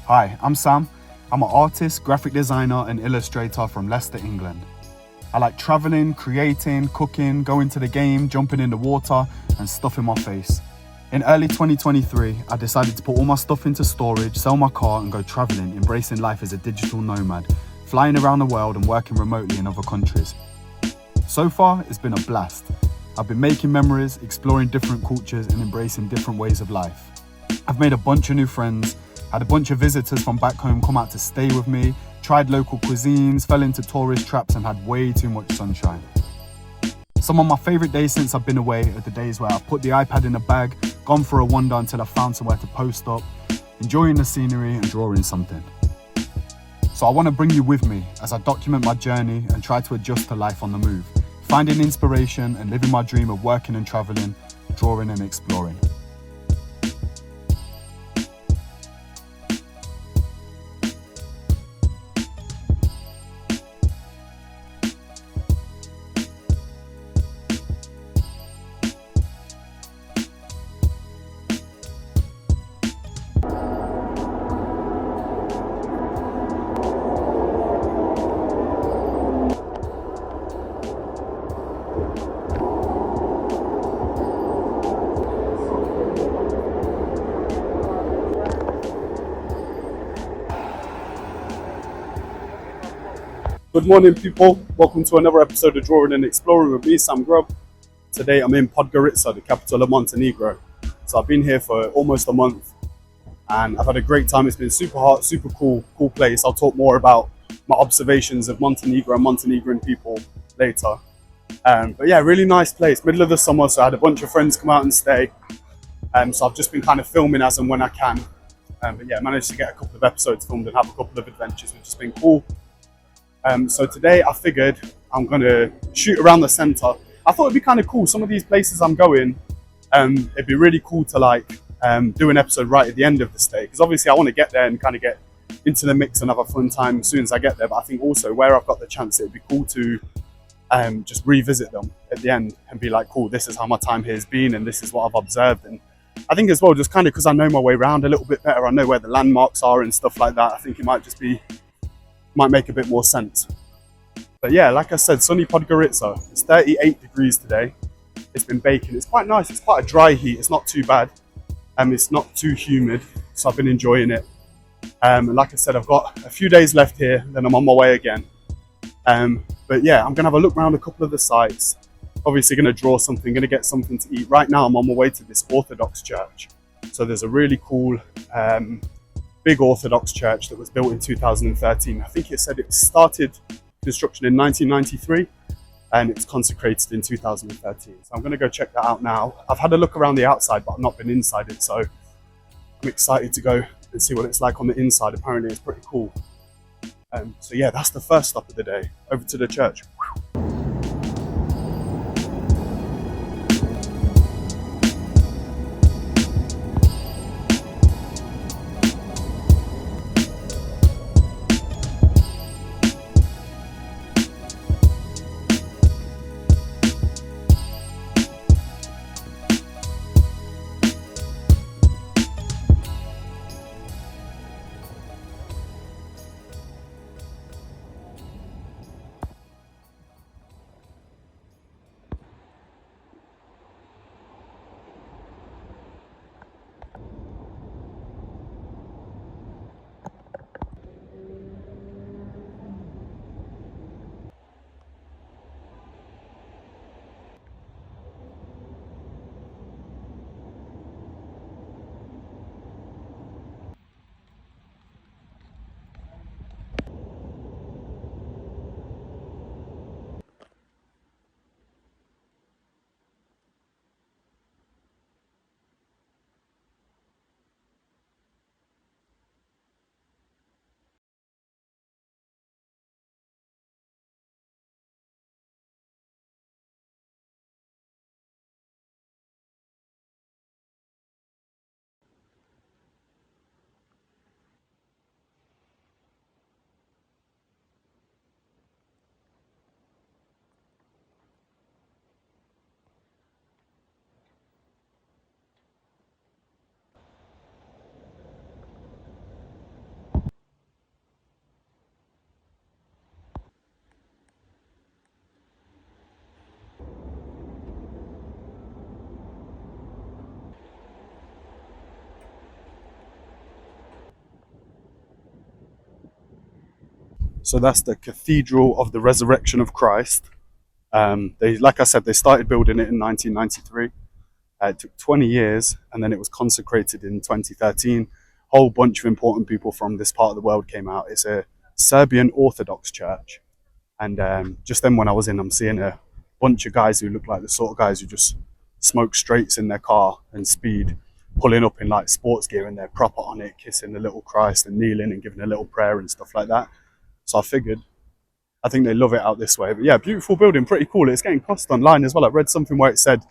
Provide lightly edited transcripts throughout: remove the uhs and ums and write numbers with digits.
Hi, I'm Sam. I'm an artist, graphic designer and illustrator from Leicester, England. I like travelling, creating, cooking, going to the game, jumping in the water and stuffing my face. In early 2023, I decided to put all my stuff into storage, sell my car and go travelling, embracing life as a digital nomad, flying around the world and working remotely in other countries. So far, it's been a blast. I've been making memories, exploring different cultures and embracing different ways of life. I've made a bunch of new friends, had a bunch of visitors from back home come out to stay with me, tried local cuisines, fell into tourist traps and had way too much sunshine. Some of my favourite days since I've been away are the days where I've put the iPad in a bag, gone for a wander until I found somewhere to post up, enjoying the scenery and drawing something. So I want to bring you with me as I document my journey and try to adjust to life on the move, finding inspiration and living my dream of working and travelling, drawing and exploring. Good morning, people. Welcome to another episode of Drawing and Exploring with me, Sam Grubb. Today I'm in Podgorica, the capital of Montenegro. So I've been here for almost a month and I've had a great time. It's been super hot, super cool place. I'll talk more about my observations of Montenegro and Montenegrin people later. But yeah, really nice place. Middle of the summer, so I had a bunch of friends come out and stay. So I've just been kind of filming as and when I can. But yeah, managed to get a couple of episodes filmed and have a couple of adventures, which has been cool. So today I figured I'm going to shoot around the centre. I thought it'd be kind of cool. Some of these places I'm going, it'd be really cool to do an episode right at the end of the stay. Because obviously I want to get there and kind of get into the mix and have a fun time as soon as I get there. But I think also where I've got the chance, it'd be cool to just revisit them at the end and be like, cool, this is how my time here has been and this is what I've observed. And I think as well, just kind of because I know my way around a little bit better, I know where the landmarks are and stuff like that. I think it might make a bit more sense. But yeah, like I said, sunny Podgorica. It's 38 degrees today. It's been baking. It's quite nice. It's quite a dry heat. It's not too bad. It's not too humid, so I've been enjoying it. And like I said, I've got a few days left here, then I'm on my way again. But yeah, I'm gonna have a look around a couple of the sites. Obviously gonna draw something, gonna get something to eat. Right now I'm on my way to this Orthodox church. So there's a really cool big Orthodox church that was built in 2013. I think it said it started construction in 1993 and it's consecrated in 2013. So I'm going to go check that out now. I've had a look around the outside, but I've not been inside it. So I'm excited to go and see what it's like on the inside. Apparently it's pretty cool. So yeah, that's the first stop of the day, over to the church. So that's the Cathedral of the Resurrection of Christ. Like I said, they started building it in 1993. It took 20 years, and then it was consecrated in 2013. A whole bunch of important people from this part of the world came out. It's a Serbian Orthodox church. And just then when I was in, I'm seeing a bunch of guys who look like the sort of guys who just smoke straights in their car and speed, pulling up in like sports gear, and they're proper on it, kissing the little Christ and kneeling and giving a little prayer and stuff like that. So I think they love it out this way. But yeah, beautiful building, pretty cool. It's getting cost online as well. I read something where it said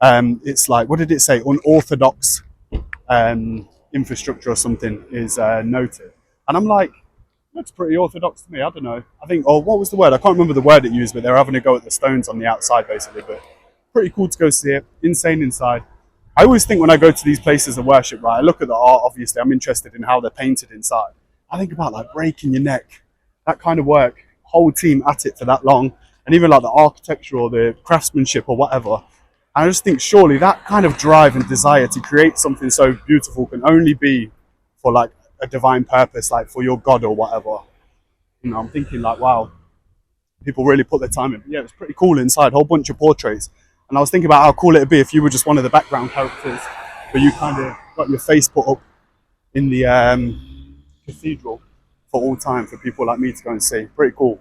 it's like, what did it say? Unorthodox infrastructure or something is noted. And I'm like, looks pretty orthodox to me. I don't know. I think, oh, what was the word? I can't remember the word it used, but they're having a go at the stones on the outside, basically. But pretty cool to go see it. Insane inside. I always think when I go to these places of worship, right, I look at the art, obviously. I'm interested in how they're painted inside. I think about like breaking your neck, that kind of work, whole team at it for that long, and even like the architecture or the craftsmanship or whatever. And I just think surely that kind of drive and desire to create something so beautiful can only be for like a divine purpose, like for your God or whatever. You know, I'm thinking like, wow, people really put their time in. But yeah, it was pretty cool inside, whole bunch of portraits. And I was thinking about how cool it'd be if you were just one of the background characters, but you kind of got your face put up in the cathedral for all time for people like me to go and see. Pretty cool.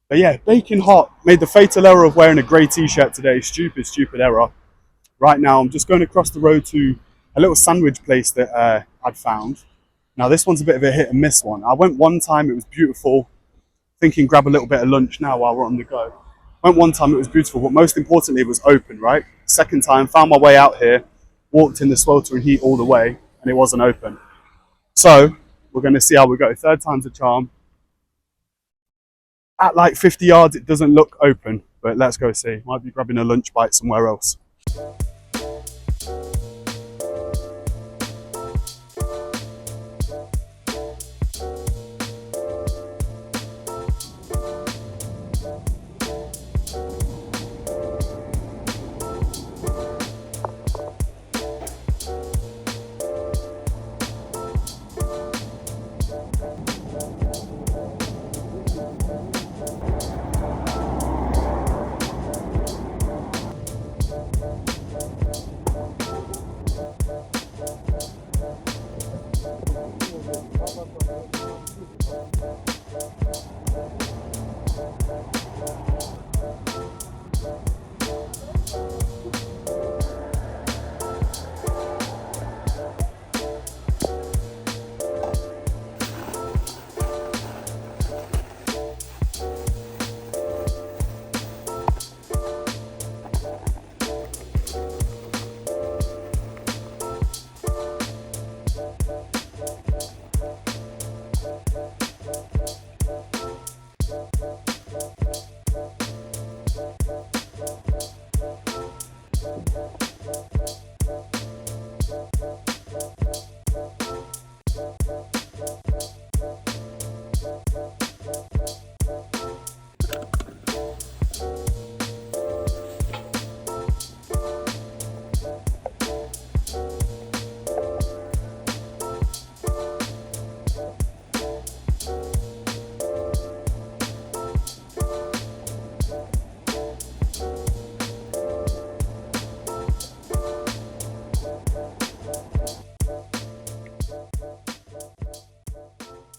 But yeah, baking hot. Made the fatal error of wearing a grey t-shirt today. Stupid error. Right now, I'm just going across the road to a little sandwich place that I'd found. Now, this one's a bit of a hit and miss one. I went one time, it was beautiful. Thinking grab a little bit of lunch now while we're on the go. Went one time, it was beautiful, but most importantly, it was open, right? Second time, found my way out here, walked in the sweltering heat all the way, and it wasn't open. So, we're going to see how we go. Third time's a charm. At like 50 yards, it doesn't look open, but let's go see. Might be grabbing a lunch bite somewhere else.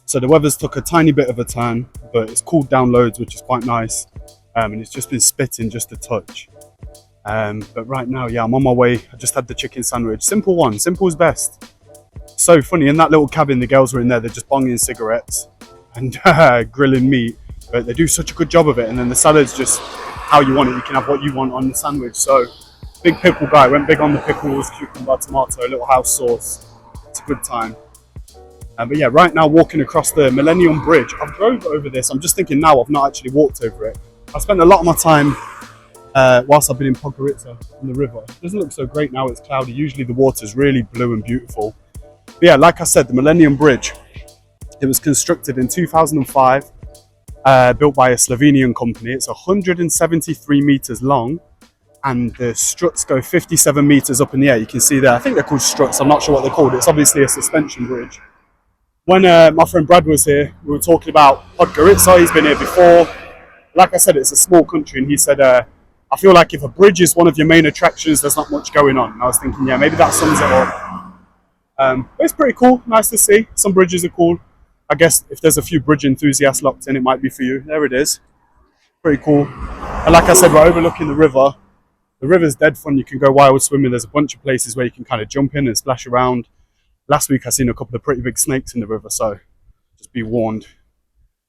So the weather's took a tiny bit of a turn, but it's cooled down loads, which is quite nice. And it's just been spitting just a touch. But right now, yeah, I'm on my way. I just had the chicken sandwich. Simple one, simple is best. So funny, in that little cabin, the girls were in there, they're just bonging cigarettes and grilling meat. But they do such a good job of it. And then the salad's just how you want it. You can have what you want on the sandwich. So big pickle guy, went big on the pickles, cucumber, tomato, little house sauce. It's a good time. But yeah, right now walking across the Millennium Bridge. I've drove over this. I'm just thinking now I've not actually walked over it. I spent a lot of my time whilst I've been in Podgorica on the river. It doesn't look so great now, it's cloudy. Usually the water's really blue and beautiful. But yeah, like I said, the Millennium Bridge, it was constructed in 2005, built by a Slovenian company. It's 173 meters long, and the struts go 57 meters up in the air. You can see there, I think they're called struts. I'm not sure what they're called. It's obviously a suspension bridge. When my friend Brad was here, we were talking about Podgorica. He's been here before. Like I said, it's a small country, and he said, I feel like if a bridge is one of your main attractions, there's not much going on. And I was thinking, yeah, maybe that sums it up. But it's pretty cool, nice to see. Some bridges are cool. I guess if there's a few bridge enthusiasts locked in, it might be for you. There it is. Pretty cool. And like I said, we're overlooking the river. The river's dead fun. You can go wild swimming. There's a bunch of places where you can kind of jump in and splash around. Last week I seen a couple of pretty big snakes in the river, so just be warned.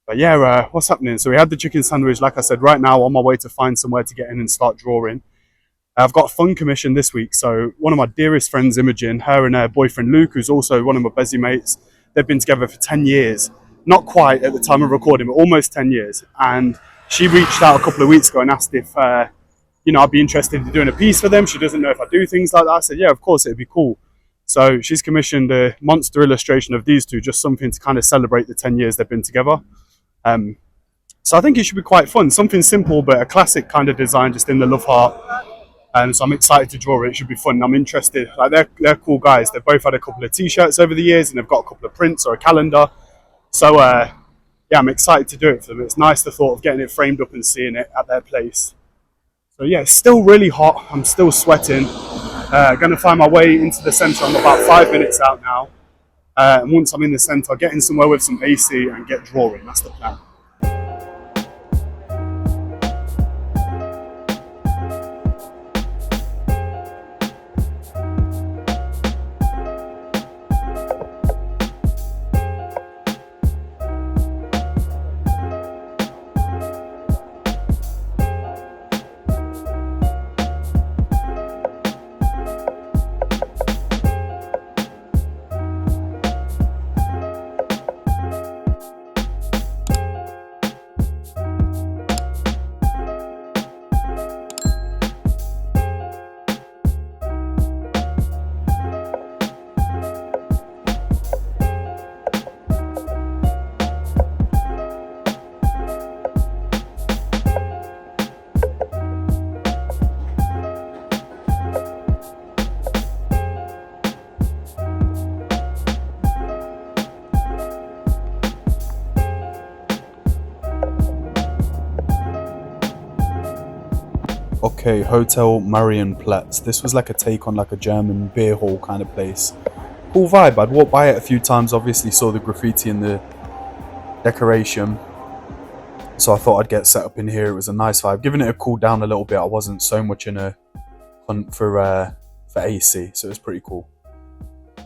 But yeah, what's happening? So we had the chicken sandwich. Like I said, right now on my way to find somewhere to get in and start drawing. I've got a fun commission this week. So one of my dearest friends, Imogen, her and her boyfriend Luke, who's also one of my busy mates, they've been together for 10 years. Not quite at the time of recording, but almost 10 years. And she reached out a couple of weeks ago and asked if, I'd be interested in doing a piece for them. She doesn't know if I do things like that. I said, yeah, of course, it'd be cool. So she's commissioned a monster illustration of these two, just something to kind of celebrate the 10 years they've been together. So I think it should be quite fun. Something simple, but a classic kind of design, just in the love heart. So I'm excited to draw it. It should be fun. I'm interested. Like they're cool guys. They've both had a couple of t-shirts over the years, and they've got a couple of prints or a calendar. So yeah, I'm excited to do it for them. It's nice the thought of getting it framed up and seeing it at their place. So yeah, it's still really hot. I'm still sweating. Going to find my way into the centre. I'm about 5 minutes out now. And once I'm in the centre, I'll get in somewhere with some AC and get drawing. That's the plan. Okay, Hotel Marienplatz. This was like a take on like a German beer hall kind of place. Cool vibe. I'd walked by it a few times, obviously saw the graffiti and the decoration. So I thought I'd get set up in here. It was a nice vibe. Giving it a cool down a little bit. I wasn't so much in a hunt for AC, so it was pretty cool.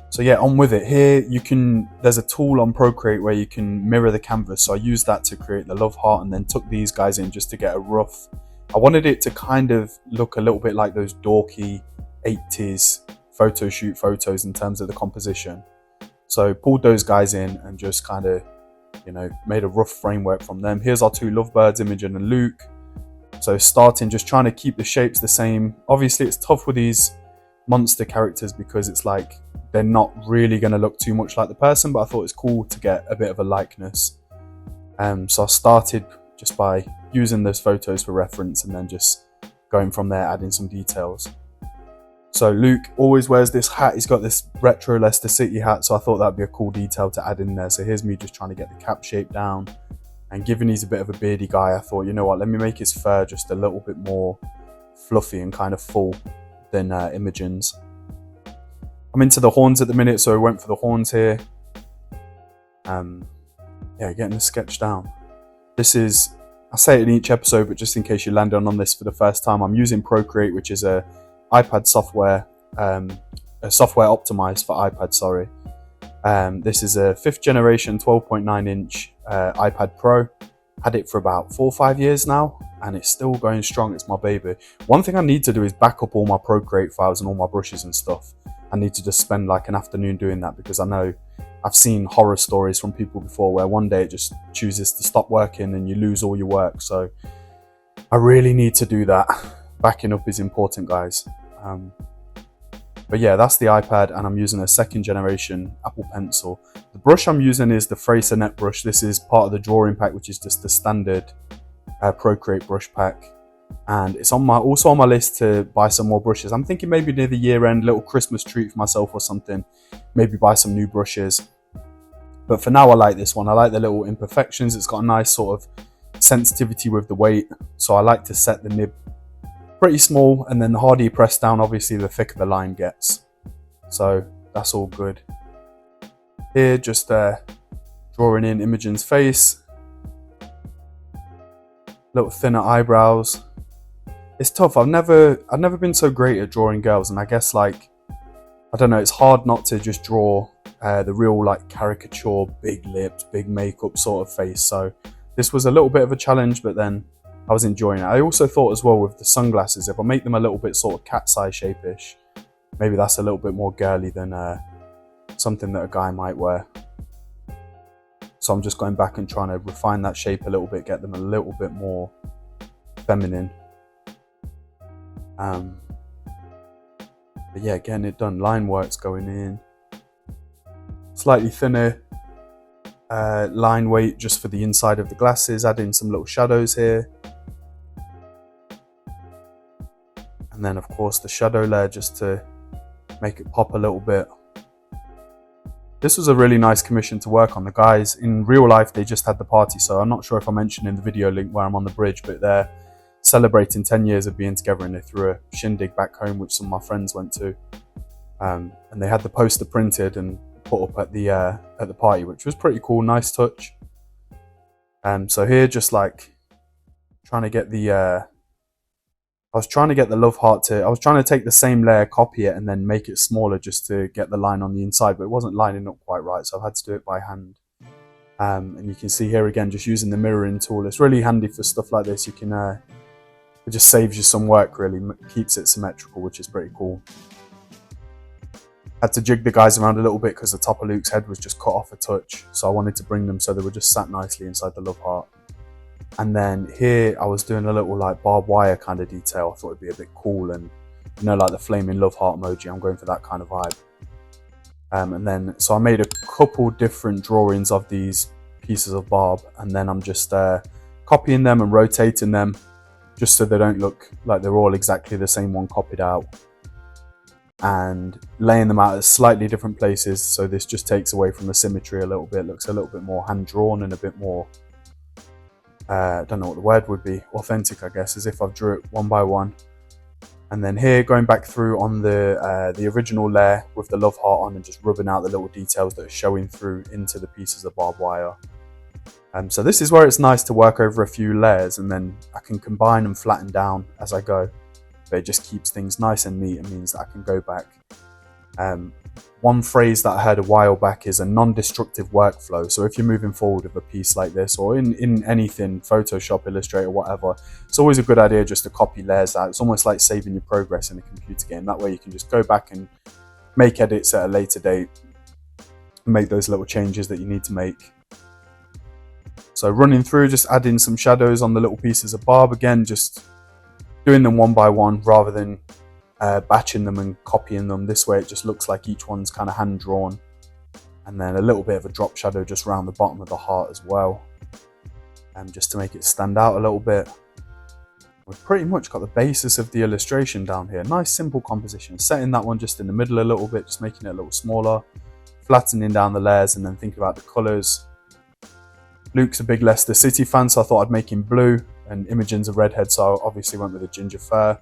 So yeah, on with it. Here there's a tool on Procreate where you can mirror the canvas. So I used that to create the love heart and then took these guys in just to get a rough. I wanted it to kind of look a little bit like those dorky 80s photo shoot photos in terms of the composition. So pulled those guys in and just kind of, made a rough framework from them. Here's our two lovebirds, Imogen and Luke. So starting, just trying to keep the shapes the same. Obviously it's tough with these monster characters because it's like they're not really going to look too much like the person, but I thought it's cool to get a bit of a likeness. So I started just by using those photos for reference and then just going from there, adding some details. So Luke always wears this hat. He's got this retro Leicester City hat, so I thought that'd be a cool detail to add in there. So here's me just trying to get the cap shape down, and given he's a bit of a beardy guy, I thought, you know what, let me make his fur just a little bit more fluffy and kind of full than Imogen's. I'm into the horns at the minute, so I went for the horns here. Yeah, getting the sketch down. This is, I say it in each episode, but just in case you landed on this for the first time, I'm using Procreate, which is a iPad software, a software optimized for iPad, sorry. This is a 5th generation 12.9 inch iPad Pro. Had it for about 4 or 5 years now, and it's still going strong. It's my baby. One thing I need to do is back up all my Procreate files and all my brushes and stuff. I need to just spend like an afternoon doing that, because I know I've seen horror stories from people before where one day it just chooses to stop working and you lose all your work. So I really need to do that. Backing up is important, guys. But yeah, that's the iPad, and I'm using a 2nd generation Apple Pencil. The brush I'm using is the Fraser Net brush. This is part of the drawing pack, which is just the standard Procreate brush pack. And it's also on my list to buy some more brushes. I'm thinking maybe near the year end, little Christmas treat for myself or something. Maybe buy some new brushes. But for now, I like this one. I like the little imperfections. It's got a nice sort of sensitivity with the weight. So I like to set the nib pretty small, and then the harder you press down, obviously the thicker the line gets. So that's all good. Here, just drawing in Imogen's face. Little thinner eyebrows. It's tough. I've never been so great at drawing girls, and I guess, like, I don't know, it's hard not to just draw the real, like, caricature, big lips, big makeup sort of face. So this was a little bit of a challenge, but then I was enjoying it. I also thought as well with the sunglasses, if I make them a little bit sort of cat's eye shape-ish, maybe that's a little bit more girly than something that a guy might wear. So I'm just going back and trying to refine that shape a little bit, get them a little bit more feminine. But yeah, getting it done. Line work's going in. Slightly thinner line weight just for the inside of the glasses. Add in some little shadows here. And then of course the shadow layer just to make it pop a little bit. This was a really nice commission to work on. The guys in real life, they just had the party, so I'm not sure if I mentioned in the video link where I'm on the bridge, but they're celebrating 10 years of being together, and they threw a shindig back home, which some of my friends went to. And they had the poster printed and put up at the party, which was pretty cool, nice touch. So here, just like trying to get the I was trying to get the love heart I was trying to take the same layer, copy it, and then make it smaller just to get the line on the inside, but it wasn't lining up quite right, so I've had to do it by hand. And you can see here again, just using the mirroring tool. It's really handy for stuff like this. You can, it just saves you some work, really, keeps it symmetrical, which is pretty cool. Had to jig the guys around a little bit because the top of Luke's head was just cut off a touch, so I wanted to bring them so they were just sat nicely inside the love heart. And then here I was doing a little like barbed wire kind of detail. I thought it'd be a bit cool, and you know, like the flaming love heart emoji, I'm going for that kind of vibe. And then so I made a couple different drawings of these pieces of barb, and then I'm just copying them and rotating them just so they don't look like they're all exactly the same one copied out, and laying them out at slightly different places, so this just takes away from the symmetry a little bit. Looks a little bit more hand drawn and a bit more I don't know what the word would be, authentic, I guess, as if I've drew it one by one. And then here, going back through on the original layer with the love heart on, and just rubbing out the little details that are showing through into the pieces of barbed wire. So this is where it's nice to work over a few layers, and then I can combine and flatten down as I go. But it just keeps things nice and neat, and means that I can go back. One phrase that I heard a while back is a non-destructive workflow. So if you're moving forward with a piece like this, or in anything, Photoshop, Illustrator, whatever, it's always a good idea just to copy layers out. It's almost like saving your progress in a computer game. That way you can just go back and make edits at a later date, and make those little changes that you need to make. So running through, just adding some shadows on the little pieces of barb. Again, just doing them one by one rather than batching them and copying them. This way it just looks like each one's kind of hand drawn. And then a little bit of a drop shadow just around the bottom of the heart as well, just to make it stand out a little bit. We've pretty much got the basis of the illustration down here. Nice simple composition. Setting that one just in the middle a little bit, just making it a little smaller, flattening down the layers, and then thinking about the colours. Luke's a big Leicester City fan, so I thought I'd make him blue, and Imogen's a redhead, so I obviously went with a ginger fur.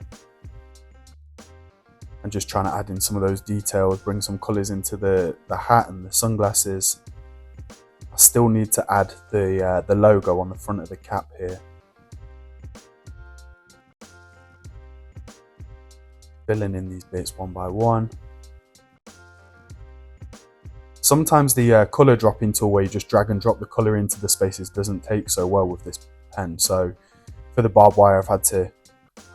And just trying to add in some of those details, bring some colours into the hat and the sunglasses. I still need to add the logo on the front of the cap here. Filling in these bits one by one. Sometimes the colour dropping tool, where you just drag and drop the colour into the spaces, doesn't take so well with this pen. So for the barbed wire, I've had to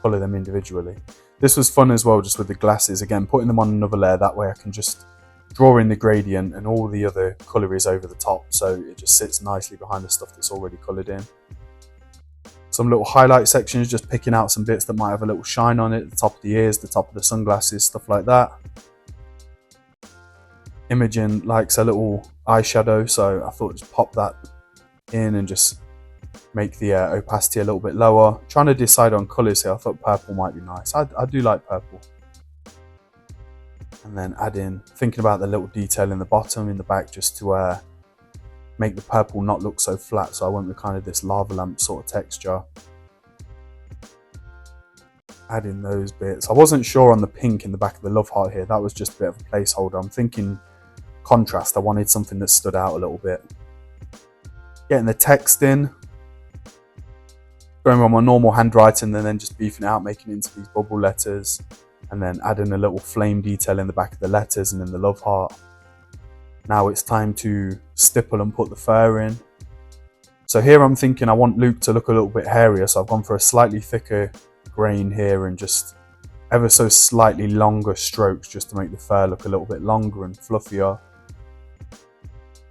colour them individually. This was fun as well, just with the glasses. Again, putting them on another layer, that way I can just draw in the gradient and all the other colour is over the top, so it just sits nicely behind the stuff that's already coloured in. Some little highlight sections, just picking out some bits that might have a little shine on it, the top of the ears, the top of the sunglasses, stuff like that. Imogen likes a little eyeshadow, so I thought just pop that in and just make the opacity a little bit lower. Trying to decide on colours here. I thought purple might be nice. I do like purple. And then add in, thinking about the little detail in the bottom, in the back, just to make the purple not look so flat. So I went with kind of this lava lamp sort of texture. Add in those bits. I wasn't sure on the pink in the back of the love heart here. That was just a bit of a placeholder. I'm thinking contrast. I wanted something that stood out a little bit. Getting the text in. Going with my normal handwriting and then just beefing it out, making it into these bubble letters. And then adding a little flame detail in the back of the letters and in the love heart. Now it's time to stipple and put the fur in. So here I'm thinking I want Luke to look a little bit hairier, so I've gone for a slightly thicker grain here and just ever so slightly longer strokes just to make the fur look a little bit longer and fluffier.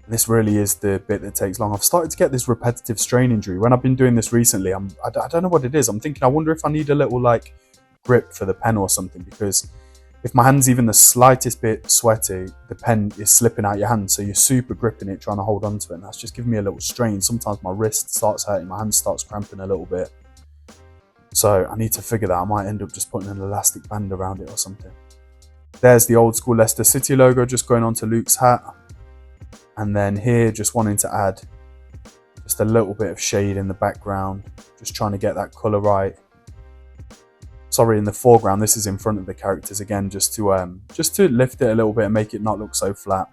This really is the bit that takes long. I've started to get this repetitive strain injury. When I've been doing this recently, I don't know what it is. I'm thinking, I wonder if I need a little like grip for the pen or something, because if my hand's even the slightest bit sweaty, the pen is slipping out your hand, so you're super gripping it, trying to hold on to it, and that's just giving me a little strain. Sometimes my wrist starts hurting, my hand starts cramping a little bit. So I need to figure that. I might end up just putting an elastic band around it or something. There's the old school Leicester City logo just going onto Luke's hat. And then here, just wanting to add just a little bit of shade in the background, just trying to get that colour right. Sorry, in the foreground, this is in front of the characters again, just to lift it a little bit and make it not look so flat.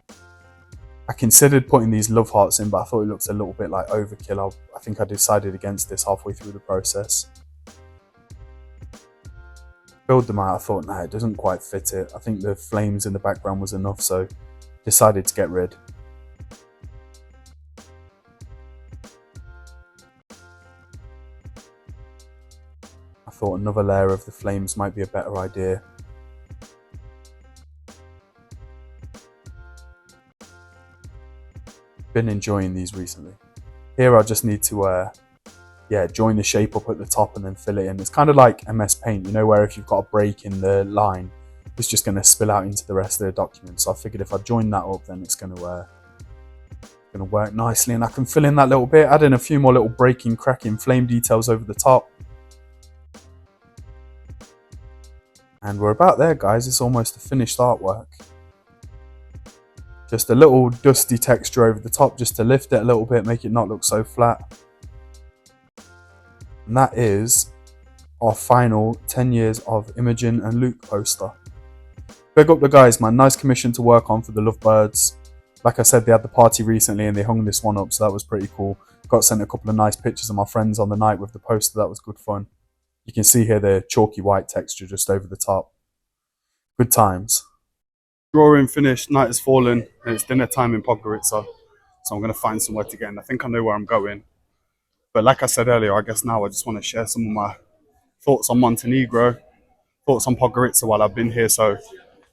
I considered putting these love hearts in, but I thought it looked a little bit like overkill. I think I decided against this halfway through the process. Filled them out, I thought, nah, it doesn't quite fit it. I think the flames in the background was enough, so decided to get rid. I thought another layer of the flames might be a better idea. Been enjoying these recently. Here I just need to join the shape up at the top and then fill it in. It's kind of like MS Paint, you know, where if you've got a break in the line, it's just going to spill out into the rest of the document. So I figured if I join that up, then it's going to work nicely, and I can fill in that little bit, add in a few more little breaking, cracking flame details over the top. And we're about there, guys. It's almost a finished artwork. Just a little dusty texture over the top just to lift it a little bit, make it not look so flat. And that is our final 10 years of Imogen and Luke poster. Big up the guys, man. Nice commission to work on for the Lovebirds. Like I said, they had the party recently and they hung this one up, so that was pretty cool. Got sent a couple of nice pictures of my friends on the night with the poster. That was good fun. You can see here the chalky white texture just over the top. Good times. Drawing finished, night has fallen, and it's dinner time in Podgorica. So I'm going to find somewhere to get in. I think I know where I'm going. But like I said earlier, I guess now I just want to share some of my thoughts on Montenegro, thoughts on Podgorica while I've been here. So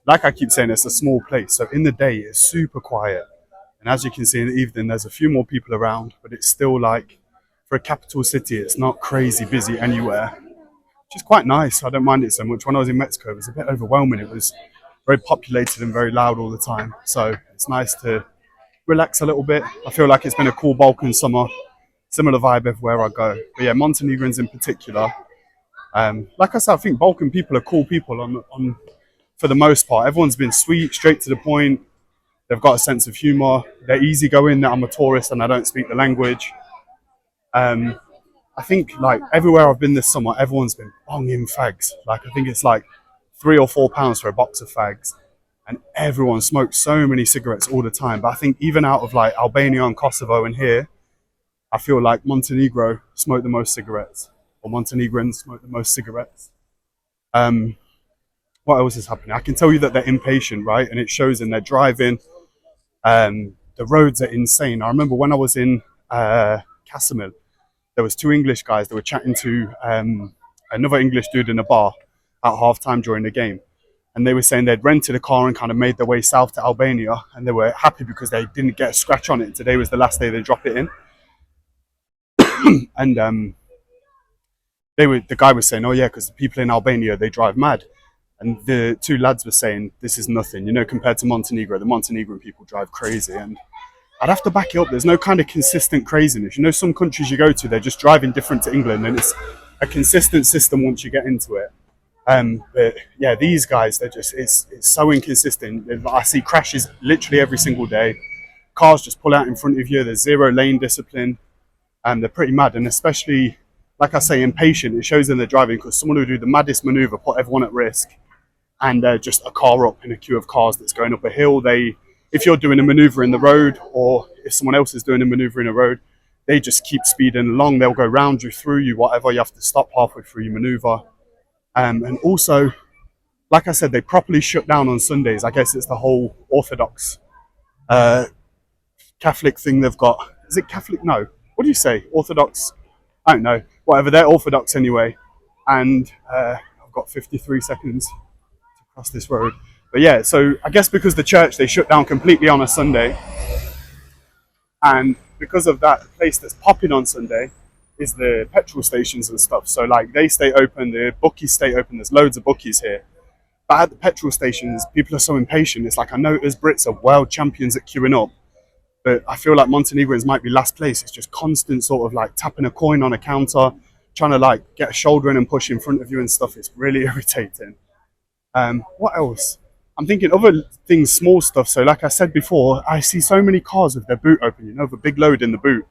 like I keep saying, it's a small place. So in the day, it's super quiet. And as you can see in the evening, there's a few more people around, but it's still like, for a capital city, it's not crazy busy anywhere. Which is quite nice. I don't mind it so much. When I was in Mexico, it was a bit overwhelming. It was very populated and very loud all the time. So it's nice to relax a little bit. I feel like it's been a cool Balkan summer. Similar vibe everywhere I go. But yeah, Montenegrins in particular. Like I said, I think Balkan people are cool people on for the most part. Everyone's been sweet, straight to the point. They've got a sense of humour. They're easygoing. I'm a tourist and I don't speak the language. I think like everywhere I've been this summer, everyone's been bonging fags. Like I think it's like £3 or £4 for a box of fags, and everyone smokes so many cigarettes all the time. But I think even out of like Albania and Kosovo and here, I feel like Montenegro smoke the most cigarettes, or Montenegrins smoke the most cigarettes. What else is happening? I can tell you that they're impatient, right? And it shows in their driving. The roads are insane. I remember when I was in Casimil, there was two English guys that were chatting to another English dude in a bar at halftime during the game. And they were saying they'd rented a car and kind of made their way south to Albania. And they were happy because they didn't get a scratch on it. Today was the last day they drop it in. And the guy was saying, oh yeah, because the people in Albania, they drive mad. And the two lads were saying, this is nothing, you know, compared to Montenegro. The Montenegrin people drive crazy. And I'd have to back it up. There's no kind of consistent craziness. You know, some countries you go to, they're just driving different to England, and it's a consistent system once you get into it. But yeah, these guys, they're just, it's so inconsistent. I see crashes literally every single day. cars just pull out in front of you. There's zero lane discipline, and they're pretty mad. And especially, like I say, impatient. It shows in their driving, because someone who do the maddest maneuver, put everyone at risk, and just a car up in a queue of cars that's going up a hill. If you're doing a maneuver in the road, or if someone else is doing a maneuver in a road, they just keep speeding along. They'll go round you, through you, whatever. You have to stop halfway through your maneuver. And also, like I said, they properly shut down on Sundays. I guess it's the whole Orthodox Catholic thing they've got. Is it Catholic? No. What do you say? Orthodox? I don't know. Whatever, they're Orthodox anyway. And I've got 53 seconds to cross this road. But yeah, so I guess because the church, they shut down completely on a Sunday. And because of that, the place that's popping on Sunday is the petrol stations and stuff. So like, they stay open, the bookies stay open. There's loads of bookies here. But at the petrol stations, people are so impatient. It's like, I know as Brits are world champions at queuing up, but I feel like Montenegrins might be last place. It's just constant sort of like tapping a coin on a counter, trying to like get a shoulder in and push in front of you and stuff. It's really irritating. What else? I'm thinking other things, small stuff. So like I said before, I see so many cars with their boot open, you know, with a big load in the boot,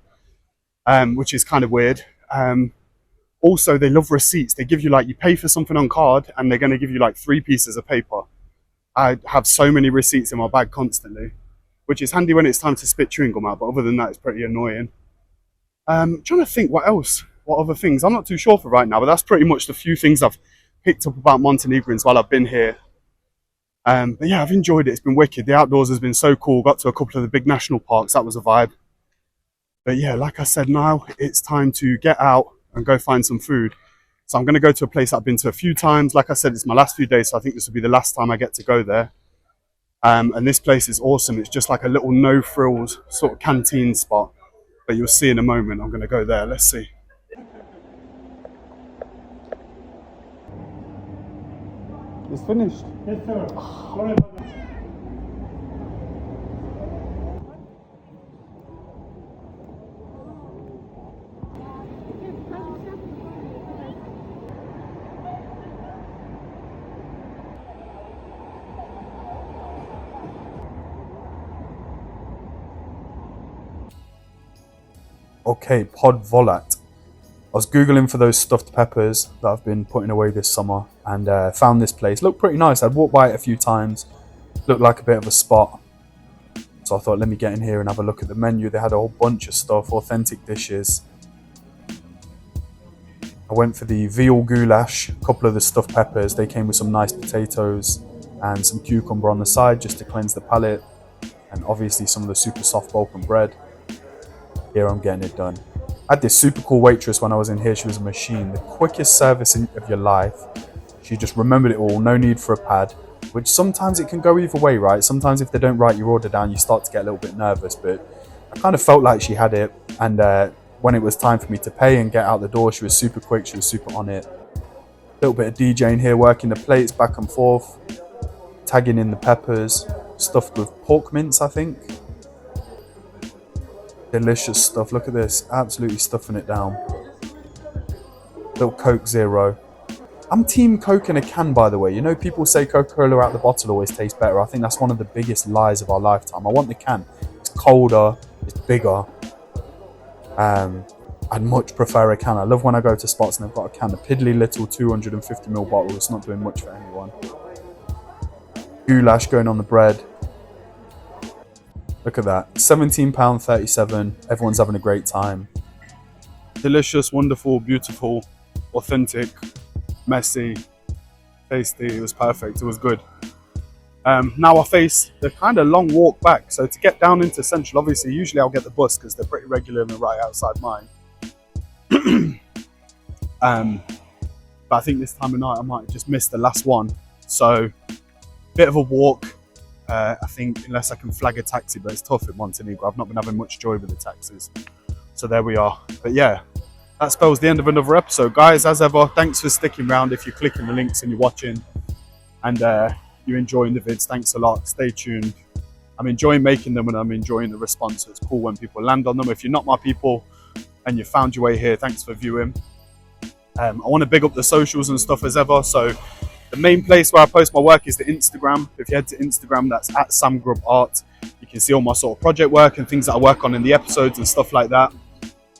which is kind of weird. Also, they love receipts. They give you like, you pay for something on card and they're going to give you like 3 pieces of paper. I have so many receipts in my bag constantly, which is handy when it's time to spit chewing gum out. But other than that, it's pretty annoying. Trying to think what else, what other things. I'm not too sure for right now, but that's pretty much the few things I've picked up about Montenegrins while I've been here. But yeah, I've enjoyed it. It's been wicked. The outdoors has been so cool. Got to a couple of the big national parks. That was a vibe. But yeah, like I said, now it's time to get out and go find some food. So I'm going to go to a place I've been to a few times. Like I said, it's my last few days, so I think this will be the last time I get to go there. And this place is awesome. It's just like a little no-frills sort of canteen spot. But you'll see in a moment. I'm going to go there. Let's see. It's finished. Yes, sir. Sorry about that. Okay, Pod Volat. I was Googling for those stuffed peppers that I've been putting away this summer, and found this place. Looked pretty nice. I'd walked by it a few times. Looked like a bit of a spot. So I thought, let me get in here and have a look at the menu. They had a whole bunch of stuff, authentic dishes. I went for the veal goulash, a couple of the stuffed peppers. They came with some nice potatoes and some cucumber on the side just to cleanse the palate. And obviously some of the super soft Balkan bread. Here I'm getting it done. I had this super cool waitress when I was in here. She was a machine. The quickest service of your life. She just remembered it all. No need for a pad. Which sometimes it can go either way, right? Sometimes if they don't write your order down, you start to get a little bit nervous. But I kind of felt like she had it. And when it was time for me to pay and get out the door, she was super quick. She was super on it. A little bit of DJing here, working the plates back and forth. Tagging in the peppers. Stuffed with pork mince, I think. Delicious stuff. Look at this. Absolutely stuffing it down. Little Coke Zero. I'm team Coke in a can, by the way. You know, people say Coca-Cola out the bottle always tastes better. I think that's one of the biggest lies of our lifetime. I want the can. It's colder. It's bigger. I'd much prefer a can. I love when I go to spots and they've got a can. A piddly little 250ml bottle. It's not doing much for anyone. Goulash going on the bread. Look at that, £17.37. Everyone's having a great time. Delicious, wonderful, beautiful, authentic, messy, tasty. It was perfect. It was good. Now I face the kind of long walk back. So to get down into Central, obviously, usually I'll get the bus because they're pretty regular and they're right outside mine. But I think this time of night I might just miss the last one. So, bit of a walk. I think unless I can flag a taxi, but it's tough in Montenegro. I've not been having much joy with the taxis. So there we are. But yeah, that spells the end of another episode. Guys, as ever, thanks for sticking around. If you're clicking the links and you're watching and you're enjoying the vids, thanks a lot. Stay tuned. I'm enjoying making them and I'm enjoying the response. So it's cool when people land on them. If you're not my people and you found your way here, thanks for viewing. I want to big up the socials and stuff as ever. So the main place where I post my work is the Instagram. If you head to Instagram, that's @SamGrubArt. You can see all my sort of project work and things that I work on in the episodes and stuff like that.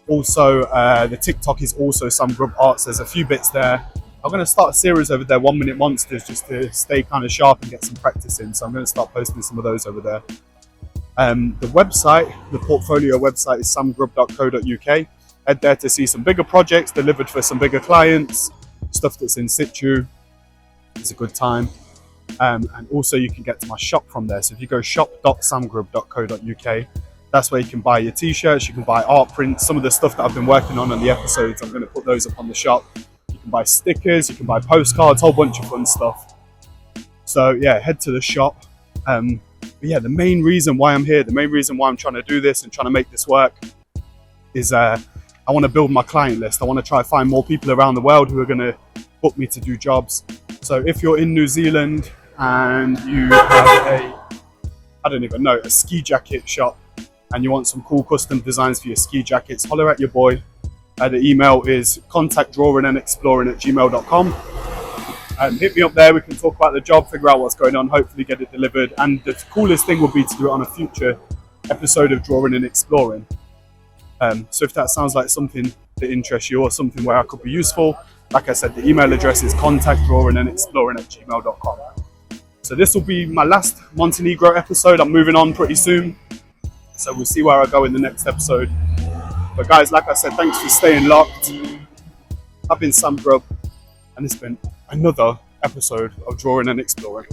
Also, the TikTok is also Sam Grubb Arts. There's a few bits there. I'm going to start a series over there, 1 Minute Monsters, just to stay kind of sharp and get some practice in. So I'm going to start posting some of those over there. The website, the portfolio website is samgrubb.co.uk. Head there to see some bigger projects delivered for some bigger clients, stuff that's in situ. It's a good time. And also you can get to my shop from there. So if you go shop.samgrubb.co.uk, that's where you can buy your t-shirts, you can buy art prints, some of the stuff that I've been working on the episodes, I'm going to put those up on the shop. You can buy stickers, you can buy postcards, whole bunch of fun stuff. So yeah, head to the shop. But yeah, the main reason why I'm here, the main reason why I'm trying to do this and trying to make this work is I want to build my client list. I want to try to find more people around the world who are going to book me to do jobs. So if you're in New Zealand and you have a ski jacket shop and you want some cool custom designs for your ski jackets, holler at your boy. The email is contactdrawingandexploring@gmail.com. Hit me up there, we can talk about the job, figure out what's going on, hopefully get it delivered. And the coolest thing would be to do it on a future episode of Drawing and Exploring. So if that sounds like something that interests you or something where I could be useful, like I said, the email address is contactdrawingandexploring@gmail.com. So this will be my last Montenegro episode. I'm moving on pretty soon. So we'll see where I go in the next episode. But guys, like I said, thanks for staying locked. I've been Sam Grubb, and it's been another episode of Drawing and Exploring.